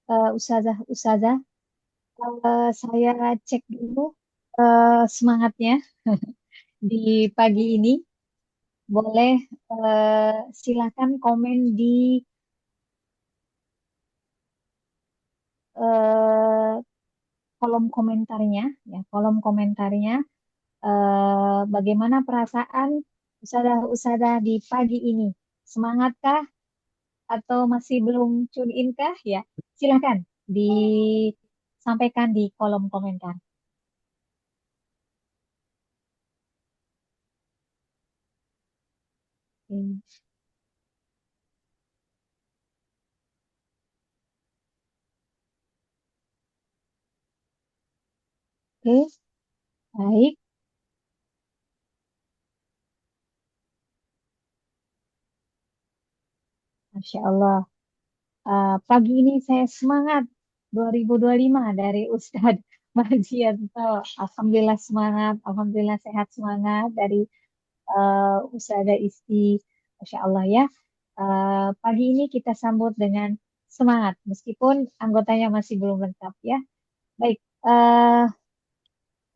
Ustazah, saya cek dulu semangatnya di pagi ini. Boleh silakan komen di eh, kolom komentarnya, ya, kolom komentarnya. Bagaimana perasaan Ustazah di pagi ini? Semangatkah atau masih belum tune in kah? Ya, silakan disampaikan di kolom komentar. Hmm. Oke, baik. Masya Allah. Pagi ini saya semangat 2025 dari Ustadz Marjianto. Alhamdulillah semangat, Alhamdulillah sehat semangat dari Ustazah Isti. Masya Allah ya. Pagi ini kita sambut dengan semangat, meskipun anggotanya masih belum lengkap ya. Baik,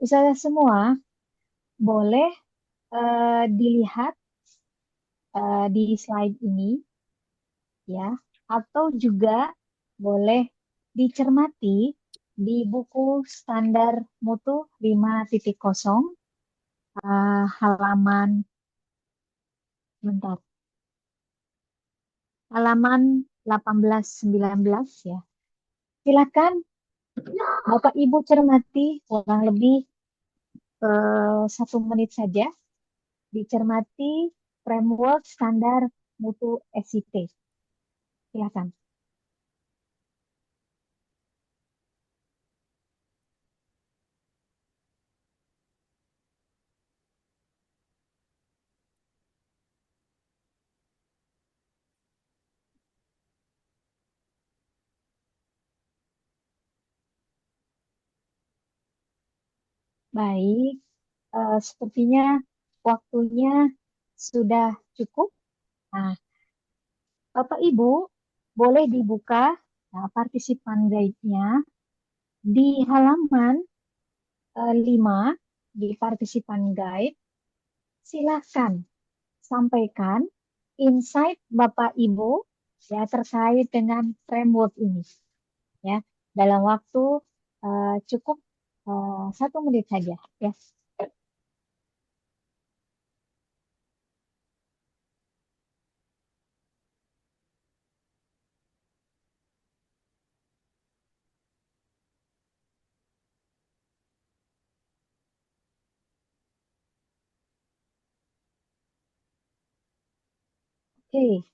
Ustazah semua boleh dilihat di slide ini ya, atau juga boleh dicermati di buku standar mutu 5.0 halaman bentar, halaman 18-19 ya. Silakan Bapak Ibu cermati kurang lebih 1 menit saja, dicermati framework standar mutu SIP. Silakan. Baik, sepertinya waktunya sudah cukup. Nah, Bapak Ibu boleh dibuka partisipan guide-nya di halaman 5 di partisipan guide. Silakan sampaikan insight Bapak Ibu ya terkait dengan framework ini ya dalam waktu cukup 1 menit saja ya. Oke,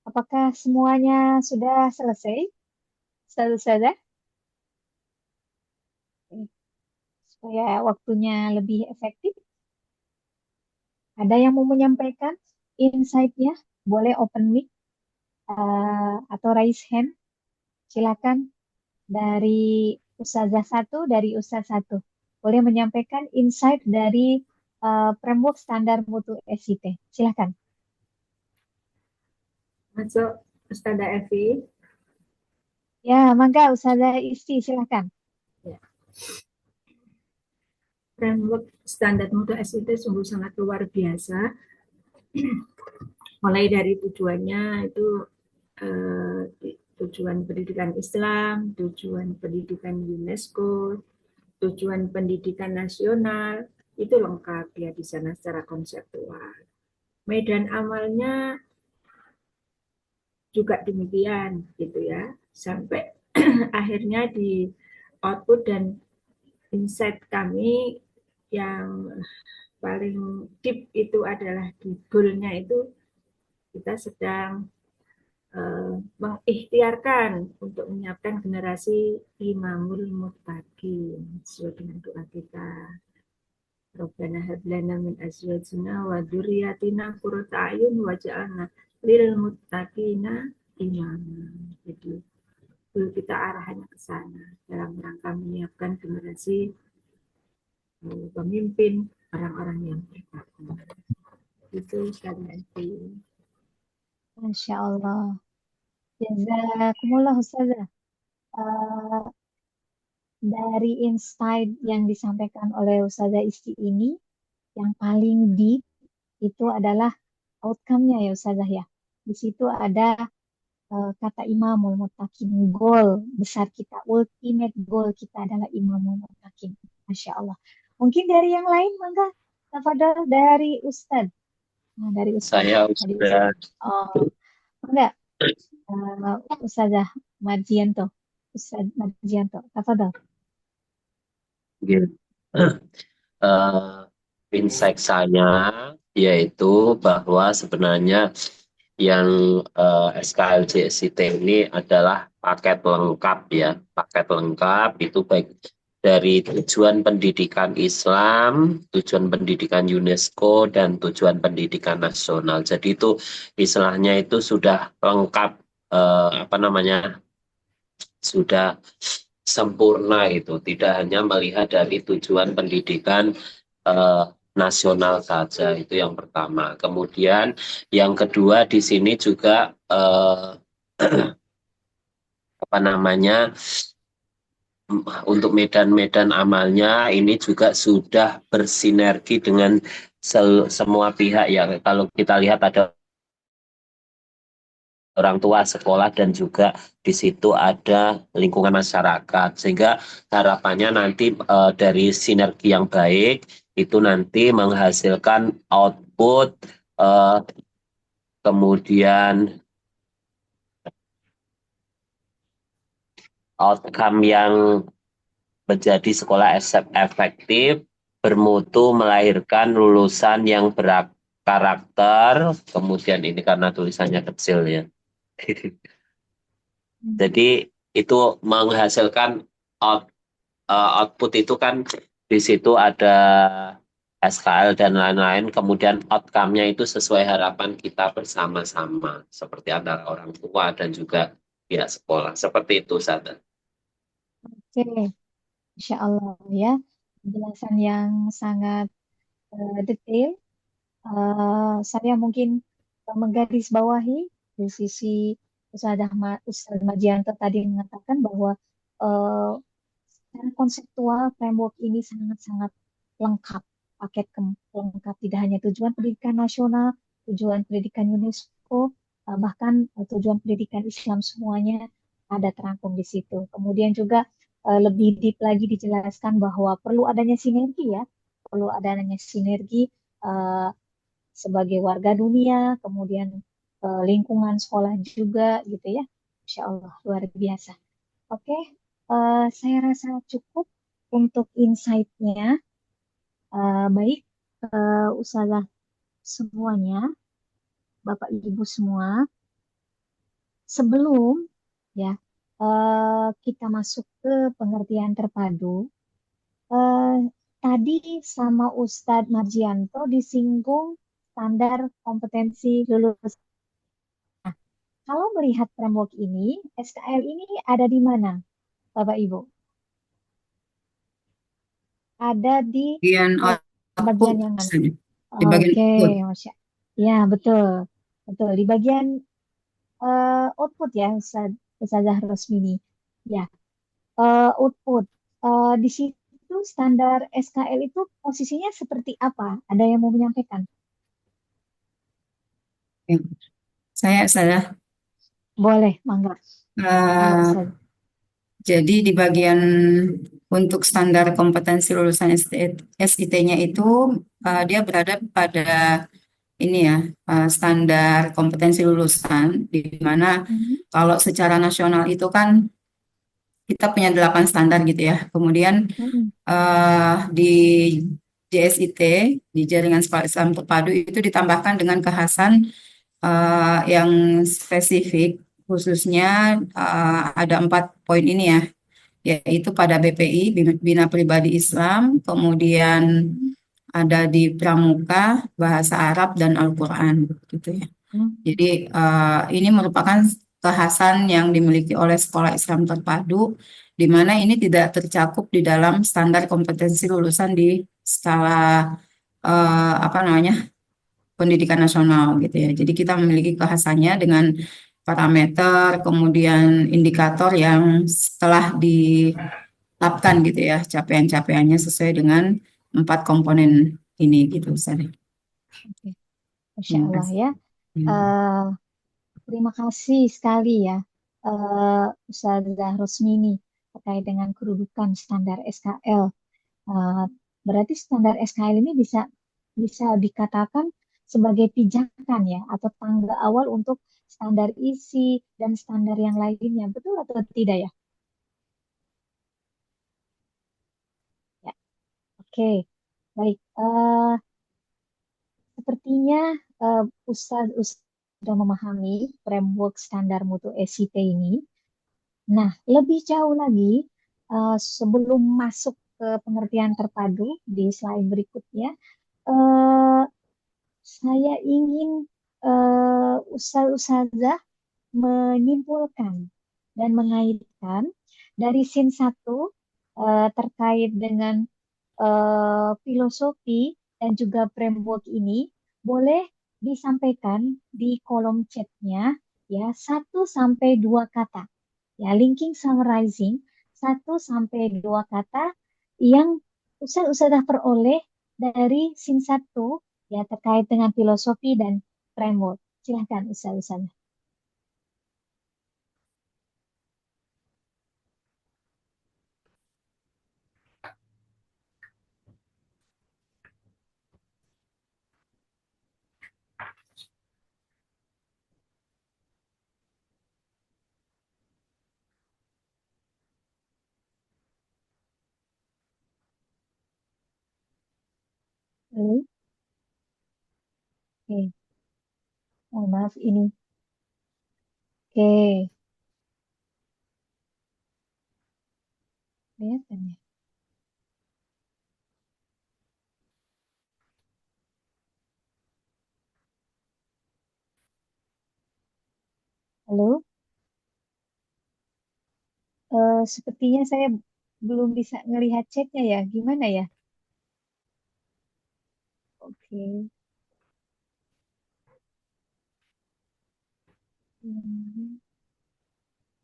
apakah semuanya sudah selesai? Sudah? Supaya waktunya lebih efektif. Ada yang mau menyampaikan insight-nya? Boleh open mic atau raise hand. Silakan dari Ustazah satu, dari Ustaz satu. Boleh menyampaikan insight dari framework standar mutu SIP. Silakan. Masuk Ustazah Evi. Ya, mangga Ustazah Isti, silakan. Ya. Framework standar mutu SIT sungguh sangat luar biasa. Mulai dari tujuannya itu eh, tujuan pendidikan Islam, tujuan pendidikan UNESCO, tujuan pendidikan nasional, itu lengkap ya di sana secara konseptual. Medan amalnya juga demikian gitu ya. Sampai akhirnya di output dan insight kami yang paling deep itu adalah di goal-nya itu kita sedang mengikhtiarkan untuk menyiapkan generasi imamul muttaqin sesuai dengan doa kita. Rabbana hab lana min azwajina wa dzurriyyatina qurrata a'yun waj'alna lil muttaqina imama. Jadi dulu kita arahannya ke sana dalam rangka menyiapkan generasi pemimpin orang-orang yang bertakwa. Itu sekali lagi. Masya Allah. Jazakumullah Ustazah. Eh, dari insight yang disampaikan oleh Ustazah Isti ini, yang paling deep itu adalah outcome-nya ya Ustazah ya. Di situ ada kata Imamul Muttaqin, goal besar kita, ultimate goal kita adalah Imamul Muttaqin. Masya Allah. Mungkin dari yang lain, Mangga. Tafadhol dari Ustadz. Nah, dari Ustadz. Saya Dari Ustadz. sudah Oh, enggak. Ustazah Marjianto. Ustadz Marjianto. Tafadhol. gitu. Eh, Insight saya yaitu bahwa sebenarnya yang SKLJSIT ini adalah paket lengkap ya. Paket lengkap itu baik dari tujuan pendidikan Islam, tujuan pendidikan UNESCO, dan tujuan pendidikan nasional. Jadi itu istilahnya itu sudah lengkap, apa namanya, sudah sempurna itu. Tidak hanya melihat dari tujuan pendidikan eh, nasional saja, itu yang pertama. Kemudian yang kedua di sini juga apa namanya, untuk medan-medan amalnya ini juga sudah bersinergi dengan semua pihak ya. Kalau kita lihat ada orang tua, sekolah, dan juga di situ ada lingkungan masyarakat. Sehingga harapannya nanti dari sinergi yang baik itu nanti menghasilkan output, eh, kemudian outcome yang menjadi sekolah efektif, bermutu, melahirkan lulusan yang berkarakter. Kemudian ini karena tulisannya kecil ya. Jadi itu menghasilkan output itu kan di situ ada SKL dan lain-lain, kemudian outcome-nya itu sesuai harapan kita bersama-sama, seperti antara orang tua dan juga pihak sekolah. Seperti itu, Sada. Oke, Insya Allah ya. Penjelasan yang sangat detail. Saya mungkin menggarisbawahi di sisi Ustadz Majianto tadi mengatakan bahwa eh, secara konseptual framework ini sangat-sangat lengkap, paket lengkap, tidak hanya tujuan pendidikan nasional, tujuan pendidikan UNESCO, bahkan tujuan pendidikan Islam semuanya ada terangkum di situ. Kemudian juga lebih deep lagi dijelaskan bahwa perlu adanya sinergi ya, perlu adanya sinergi eh, sebagai warga dunia, kemudian lingkungan sekolah juga gitu ya. Insya Allah luar biasa. Oke, saya rasa cukup untuk insight-nya. Baik, usaha semuanya, Bapak Ibu semua. Sebelum ya kita masuk ke pengertian terpadu, eh, tadi sama Ustadz Marjianto disinggung standar kompetensi lulus. Kalau melihat framework ini, SKL ini ada di mana, Bapak Ibu? Ada di Bagian output, bagian yang mana? di bagian Oke, output. Masya. Ya, betul. Betul. Di bagian output ya, Ustazah Rosmini. Ya, output. Di situ standar SKL itu posisinya seperti apa? Ada yang mau menyampaikan? Ya. Saya Boleh, mangga. Mangga, eh, Ustaz. jadi di bagian untuk standar kompetensi lulusan SIT-nya itu dia berada pada ini ya, standar kompetensi lulusan, di mana Mhm, kalau secara nasional itu kan kita punya 8 standar gitu ya. Kemudian mhm, di JSIT, di Jaringan Sekolah Islam Terpadu itu ditambahkan dengan kekhasan yang spesifik, khususnya ada 4 poin ini ya, yaitu pada BPI, Bina Pribadi Islam, kemudian mhm, ada di Pramuka, Bahasa Arab, dan Al-Quran, gitu ya. mhm, Jadi ini merupakan kekhasan yang dimiliki oleh Sekolah Islam Terpadu, di mana ini tidak tercakup di dalam standar kompetensi lulusan di skala apa namanya pendidikan nasional gitu ya. Jadi kita memiliki kekhasannya dengan parameter, kemudian indikator yang setelah ditetapkan gitu ya, capaian-capaiannya sesuai dengan 4 komponen ini gitu, Ustaz. Oke. Masya Terima Allah kasih. ya. Hmm. Eh, Terima kasih sekali ya, Ustazah Rosmini, terkait dengan kedudukan standar SKL. Eh, Berarti standar SKL ini bisa bisa dikatakan sebagai pijakan ya, atau tangga awal untuk standar isi dan standar yang lainnya. Betul atau tidak ya? Ya, oke. Baik. Sepertinya Ustaz sudah memahami framework standar mutu SIT ini. Nah, lebih jauh lagi, sebelum masuk ke pengertian terpadu di slide berikutnya, eh, saya ingin Ustazah menyimpulkan dan mengaitkan dari scene satu terkait dengan filosofi dan juga framework ini, boleh disampaikan di kolom chatnya ya, 1 sampai 2 kata ya, linking summarizing 1 sampai 2 kata yang Ustazah peroleh dari scene satu ya, terkait dengan filosofi dan framework. Silahkan Ustazah. Oke, oke. Mohon maaf ini. Oke, kelihatan ya. Halo. Sepertinya saya belum bisa ngelihat chatnya ya. Gimana ya? Oke. Hmm,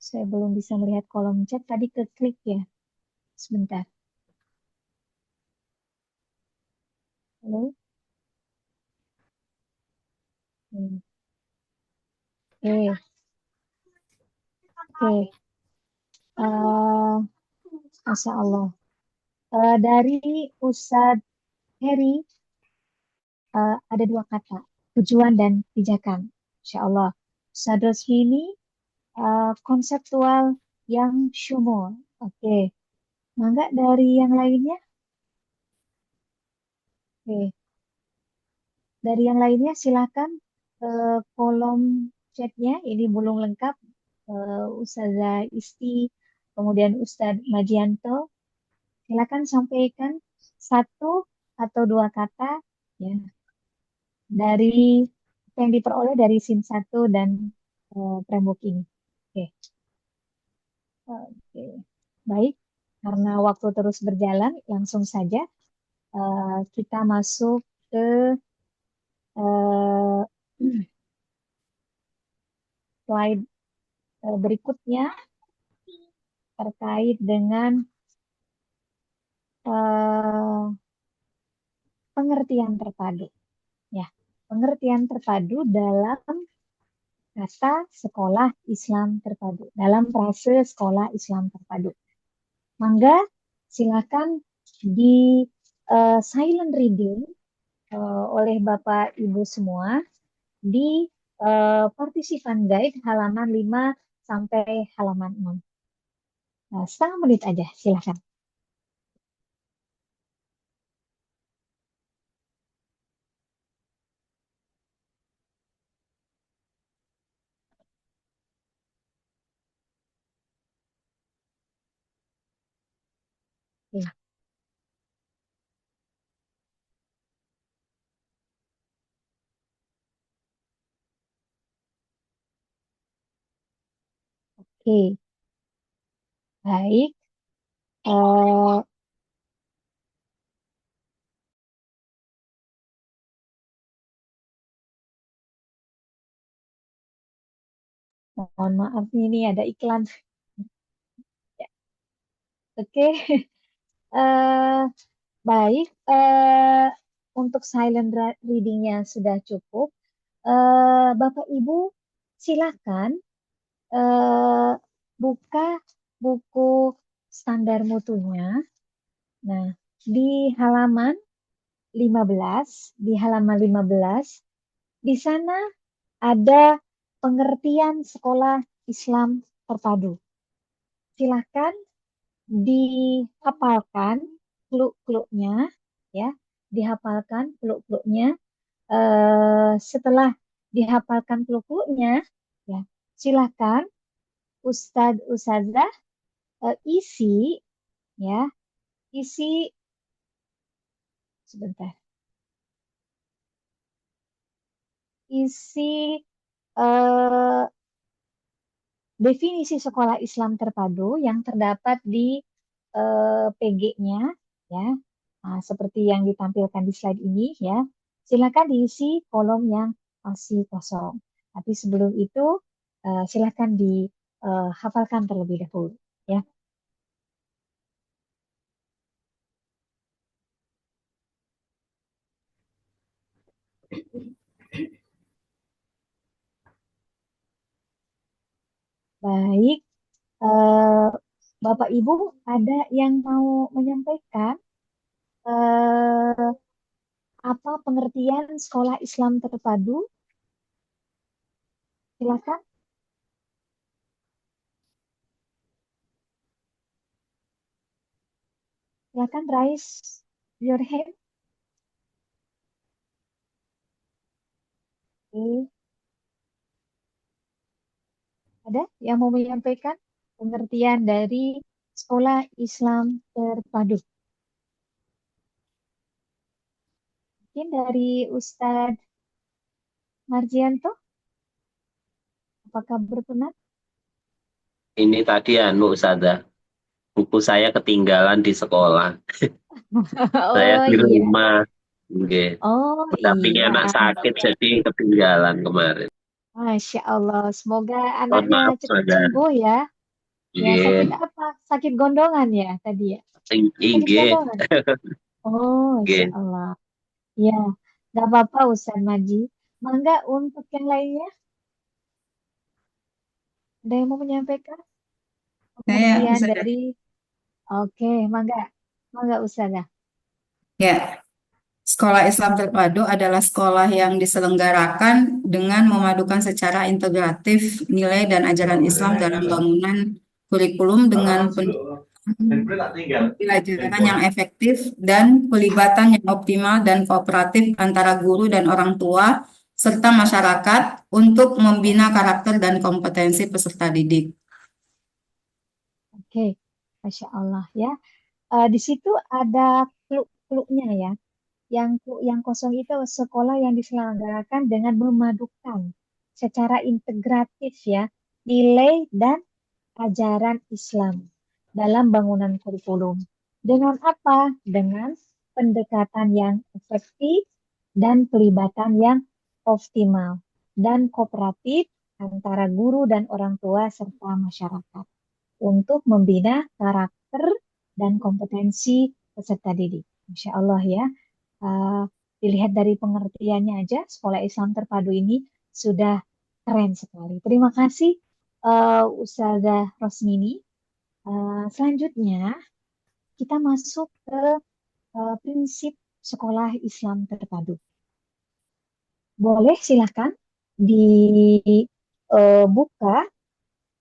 saya belum bisa melihat kolom chat. Tadi keklik ya. Sebentar. Halo. Hmm, Oke. Oke. Eh, Masya Allah. Dari Ustadz Heri, ada 2 kata. Tujuan dan pijakan. Masya Allah. Ustadz Rosmi ini konseptual yang syumul. Oke. Mangga dari yang lainnya? Oke. Dari yang lainnya silakan ke kolom chatnya. Ini belum lengkap. Ustazah Isti, kemudian Ustadz Majianto. Silakan sampaikan 1 atau 2 kata ya dari apa yang diperoleh dari scene satu dan framework ini. Oke, oke. Baik. Karena waktu terus berjalan, langsung saja kita masuk ke eh, slide berikutnya terkait dengan eh, pengertian terpadu. Ya, pengertian terpadu dalam kata sekolah Islam terpadu, dalam frase sekolah Islam terpadu. Mangga, silakan di silent reading oleh Bapak Ibu semua di partisipan guide halaman 5 sampai halaman 6. Nah, setengah menit aja, silakan. Oke. Oke. Baik. Eh, Mohon maaf ini ada iklan. Ya, oke. Eh, baik. Untuk silent readingnya sudah cukup. Bapak Ibu silakan eh, buka buku standar mutunya. Nah, di halaman 15, di sana ada pengertian sekolah Islam terpadu. Silakan dihafalkan kluk-kluknya, ya, dihafalkan kluk-kluknya. Setelah dihafalkan kluk-kluknya, ya, silakan Ustadz Ustazah isi, ya, isi sebentar, isi eh, definisi sekolah Islam terpadu yang terdapat di PG-nya, ya. Nah, seperti yang ditampilkan di slide ini, ya. Silakan diisi kolom yang masih kosong. Tapi sebelum itu silakan dihafalkan terlebih dahulu, ya. Baik, eh, Bapak Ibu ada yang mau menyampaikan eh, apa pengertian sekolah Islam terpadu? Silakan, silakan raise your hand. Oke. Ada yang mau menyampaikan pengertian dari sekolah Islam terpadu? Mungkin dari Ustadz Marjianto, apakah berkenan? Ini tadi Ustazah, buku saya ketinggalan di sekolah. Saya Oh di iya, rumah. Oke. oh Mendampingi iya, anak sakit jadi ketinggalan kemarin. Masya Allah. Semoga Mohon anaknya maaf cepat Ustazah. sembuh ya. Ya, sakit Oke. apa? Sakit gondongan ya tadi ya? Sakit Oke. gondongan. Oh, Insya Oke. Allah. Ya, nggak apa-apa Ustaz Maji. Mangga untuk yang lainnya, ada yang mau menyampaikan Saya pengertian bisa. dari, oke, mangga. Mangga Ustazah. Ya, sekolah Islam terpadu adalah sekolah yang diselenggarakan dengan memadukan secara integratif nilai dan ajaran Islam dalam bangunan kurikulum dengan pembelajaran yang efektif dan pelibatan yang optimal dan kooperatif antara guru dan orang tua serta masyarakat untuk membina karakter dan kompetensi peserta didik. Oke, Masya Allah ya. Di situ ada kluk-kluknya ya. Yang kosong itu sekolah yang diselenggarakan dengan memadukan secara integratif ya nilai dan ajaran Islam dalam bangunan kurikulum. Dengan apa? Dengan pendekatan yang efektif dan pelibatan yang optimal dan kooperatif antara guru dan orang tua serta masyarakat untuk membina karakter dan kompetensi peserta didik. Masya Allah ya. Uh, Dilihat dari pengertiannya aja, sekolah Islam terpadu ini sudah keren sekali. Terima kasih Ustazah Rosmini. Selanjutnya kita masuk ke prinsip sekolah Islam terpadu. Boleh silakan dibuka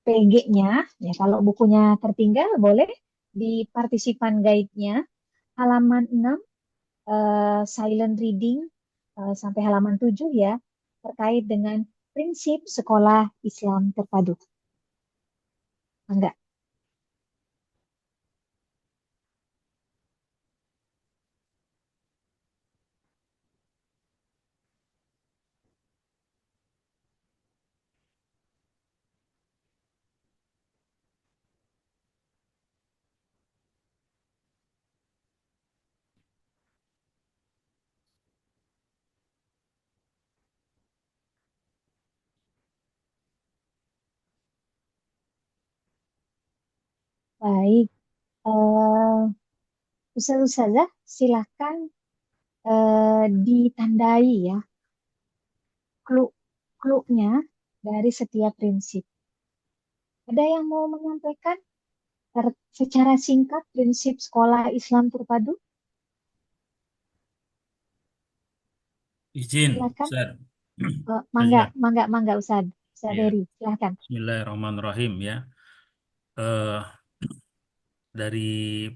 PG-nya, ya kalau bukunya tertinggal boleh di partisipan guide-nya halaman 6 silent reading sampai halaman 7 ya terkait dengan prinsip sekolah Islam terpadu. Enggak. Baik, Ustazah silakan ditandai ya clue-nya dari setiap prinsip. Ada yang mau menyampaikan secara singkat prinsip sekolah Islam terpadu? Izin, Silakan. Ustaz. Mangga, Ustazah. mangga, mangga Ustaz. Ustaz Ya, Heri, silakan. Bismillahirrahmanirrahim ya. Eh, dari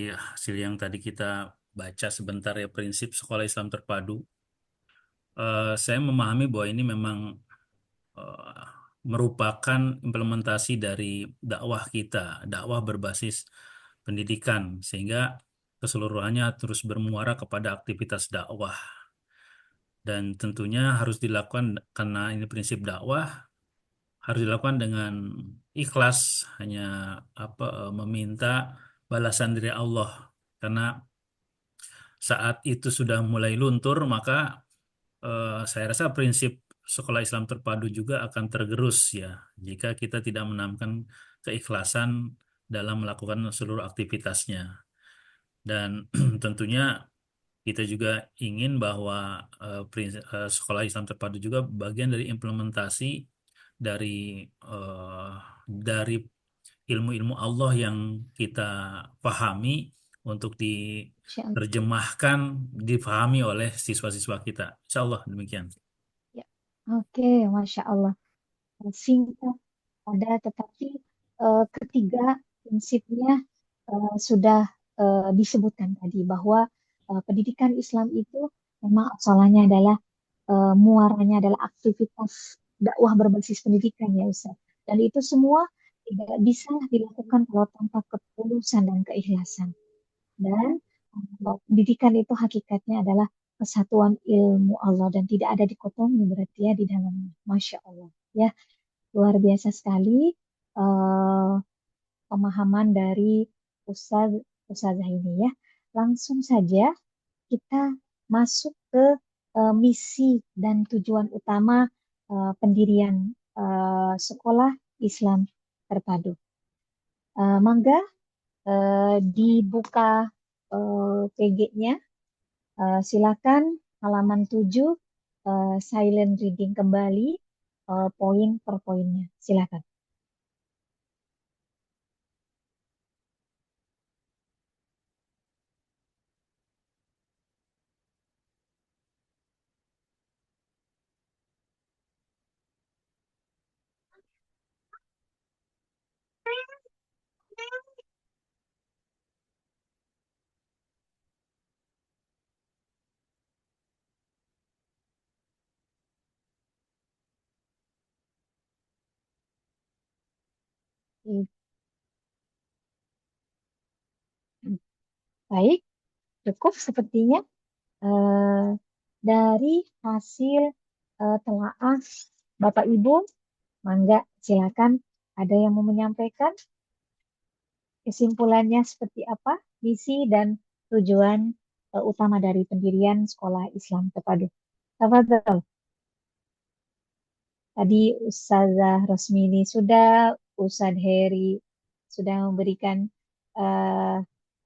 hasil yang tadi kita baca sebentar ya, prinsip sekolah Islam terpadu. Saya memahami bahwa ini memang eh, merupakan implementasi dari dakwah kita, dakwah berbasis pendidikan, sehingga keseluruhannya terus bermuara kepada aktivitas dakwah. Dan tentunya harus dilakukan karena ini prinsip dakwah, harus dilakukan dengan ikhlas, hanya meminta balasan dari Allah. Karena saat itu sudah mulai luntur, maka saya rasa prinsip sekolah Islam terpadu juga akan tergerus ya jika kita tidak menanamkan keikhlasan dalam melakukan seluruh aktivitasnya. Dan tentunya kita juga ingin bahwa sekolah Islam terpadu juga bagian dari implementasi dari ilmu-ilmu Allah yang kita pahami untuk Insya Allah. diterjemahkan, dipahami oleh siswa-siswa kita. Insya Allah demikian. Ya. Oke, Masya Allah. Singkat, ada tetapi ketiga prinsipnya sudah disebutkan tadi bahwa pendidikan Islam itu memang asalnya adalah muaranya adalah aktivitas dakwah berbasis pendidikan ya Ustaz. Dan itu semua tidak bisa dilakukan kalau tanpa ketulusan dan keikhlasan. Dan pendidikan itu hakikatnya adalah kesatuan ilmu Allah dan tidak ada dikotomi berarti ya di dalamnya. Masya Allah. Ya, luar biasa sekali eh, pemahaman dari Ustaz Ustazah ini ya. Langsung saja kita masuk ke misi dan tujuan utama pendirian sekolah Islam terpadu. Mangga dibuka PG-nya. Silakan halaman 7 silent reading kembali poin per poinnya. Silakan. Baik, cukup sepertinya eh, dari hasil telaah Bapak Ibu. Mangga, silakan. Ada yang mau menyampaikan kesimpulannya seperti apa, misi dan tujuan utama dari pendirian Sekolah Islam Terpadu. Tafadhol. Tadi Ustazah Rosmini sudah, Ustaz Heri sudah memberikan eh,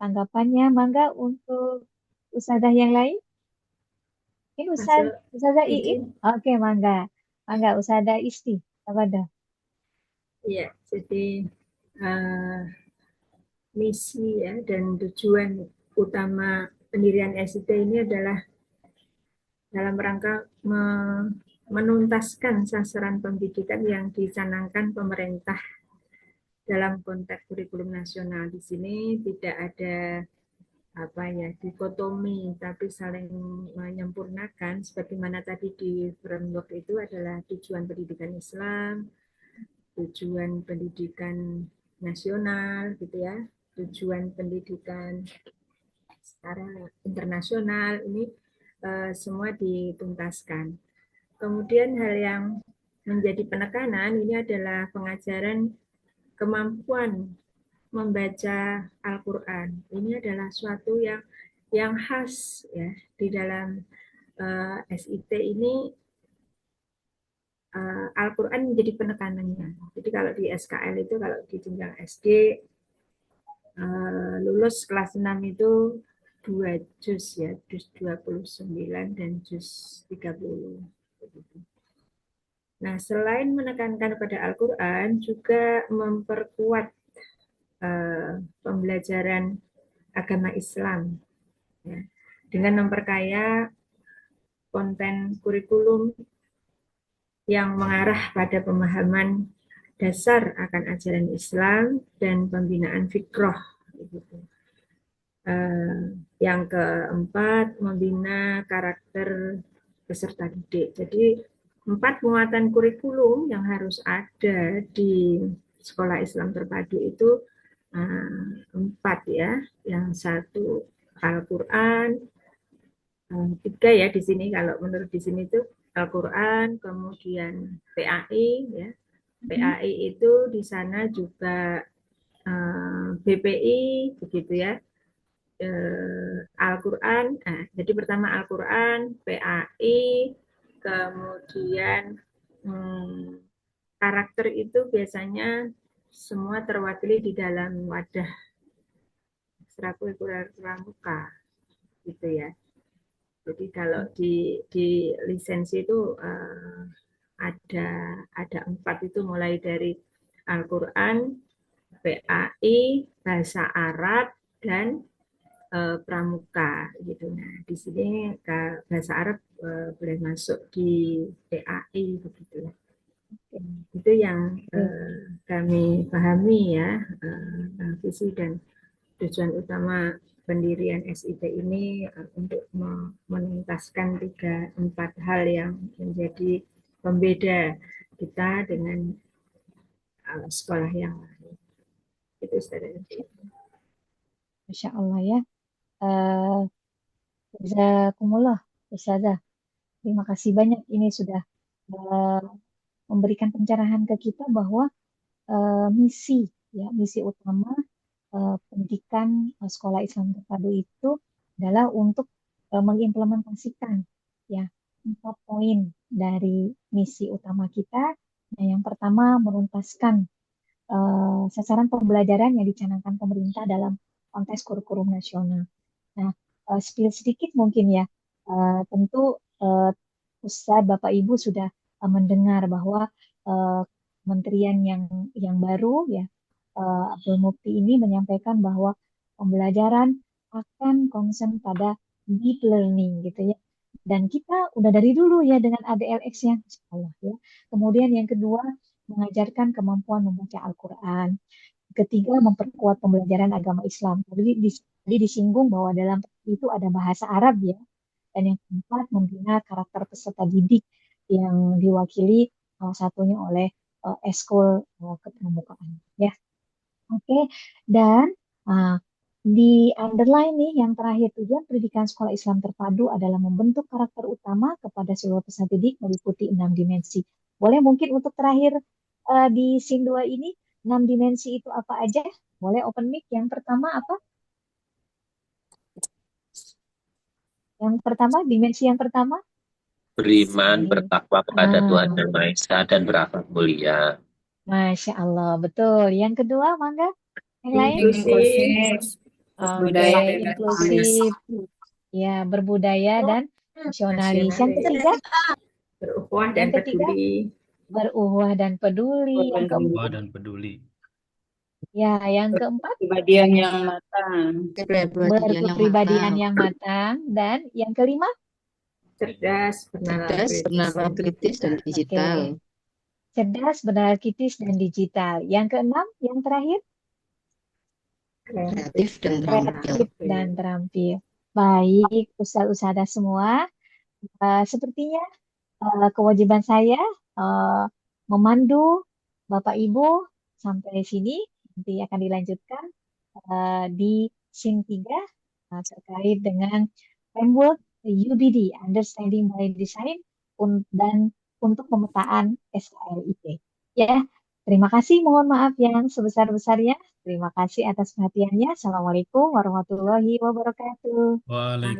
tanggapannya. Mangga untuk Ustazah yang lain. Ini Masuk Ustazah Iin. izin. Oke, mangga. Mangga Ustazah Isti. Tafadhol. Ya, jadi eh, misi ya dan tujuan utama pendirian SIT ini adalah dalam rangka menuntaskan sasaran pendidikan yang dicanangkan pemerintah dalam konteks kurikulum nasional. Di sini tidak ada dikotomi, tapi saling menyempurnakan sebagaimana tadi di framework itu adalah tujuan pendidikan Islam, tujuan pendidikan nasional gitu ya, tujuan pendidikan secara internasional ini semua dituntaskan. Kemudian hal yang menjadi penekanan ini adalah pengajaran kemampuan membaca Al-Quran. Ini adalah suatu yang khas ya di dalam SIT ini Al-Quran menjadi penekanannya. Jadi kalau di SKL itu, kalau di jenjang SD, lulus kelas 6 itu 2 juz ya, juz 29 dan juz 30. Nah, selain menekankan pada Al-Quran, juga memperkuat pembelajaran agama Islam ya, dengan memperkaya konten kurikulum yang mengarah pada pemahaman dasar akan ajaran Islam dan pembinaan fikroh. Yang keempat, membina karakter peserta didik. Jadi 4 muatan kurikulum yang harus ada di sekolah Islam terpadu itu 4 ya. Yang satu Al-Quran, 3 ya di sini, kalau menurut di sini itu Al-Quran, kemudian PAI ya. PAI itu di sana juga BPI begitu ya. Al-Quran, jadi pertama Al-Quran, PAI, kemudian karakter itu biasanya semua terwakili di dalam wadah ekstrakurikuler pramuka gitu ya. Jadi kalau di lisensi itu ada 4 itu, mulai dari Al-Quran, PAI, bahasa Arab, dan pramuka gitu. Nah, di sini bahasa Arab boleh masuk di PAI begitu ya. Itu yang kami pahami ya, visi dan tujuan utama pendirian SIT ini untuk menuntaskan 4 hal yang menjadi pembeda kita dengan sekolah yang lain. Itu Ustazah. Masya Allah ya. Jazakumullah, Ustazah. Terima kasih banyak. Ini sudah memberikan pencerahan ke kita bahwa misi utama pendidikan sekolah Islam terpadu itu adalah untuk mengimplementasikan ya 4 poin dari misi utama kita. Nah, yang pertama, menuntaskan sasaran pembelajaran yang dicanangkan pemerintah dalam konteks kurikulum nasional. Nah, spill sedikit mungkin ya, tentu Ustadz, Bapak Ibu sudah mendengar bahwa kementerian yang baru ya, Abdul Mufti ini menyampaikan bahwa pembelajaran akan concern pada deep learning gitu ya. Dan kita udah dari dulu ya dengan ADLX yang Allah ya. Kemudian yang kedua, mengajarkan kemampuan membaca Al-Quran. Ketiga, memperkuat pembelajaran agama Islam. Tadi disinggung bahwa dalam itu ada bahasa Arab ya. Dan yang keempat, membina karakter peserta didik yang diwakili salah satunya oleh eskul kepramukaan. Ya, oke. Dan di underline nih yang terakhir, tujuan pendidikan sekolah Islam terpadu adalah membentuk karakter utama kepada seluruh peserta didik meliputi 6 dimensi. Boleh mungkin untuk terakhir di scene 2 ini, 6 dimensi itu apa aja? Boleh open mic. Yang pertama apa? Yang pertama, dimensi yang pertama? Beriman, bertakwa kepada Tuhan Yang Maha Esa, dan berakhlak mulia. Masya Allah, betul. Yang kedua, Mangga? Yang lain? Inklusif, Budaya Oke, dan inklusif. Ya, berbudaya dan nasionalis. Yang ketiga? Berukhuwah dan Yang ketiga? peduli. Beruhuah dan peduli. Yang keempat? Wah, dan peduli. Ya, yang keempat? Kepribadian yang matang. Berkepribadian yang matang. Dan yang kelima? Cerdas, Bernalar kritis dan digital. Oke. Cerdas, bernalar kritis, dan digital. Yang keenam, yang terakhir? Kreatif dan terampil. Kreatif dan terampil. Baik, ustaz-ustazah semua. Sepertinya kewajiban saya memandu Bapak Ibu sampai sini. Nanti akan dilanjutkan di scene 3 terkait dengan framework UBD, Understanding by Design, dan untuk pemetaan SKLIT. Ya, terima kasih. Mohon maaf yang sebesar-besarnya. Terima kasih atas perhatiannya. Assalamualaikum warahmatullahi wabarakatuh. Waalaikumsalam.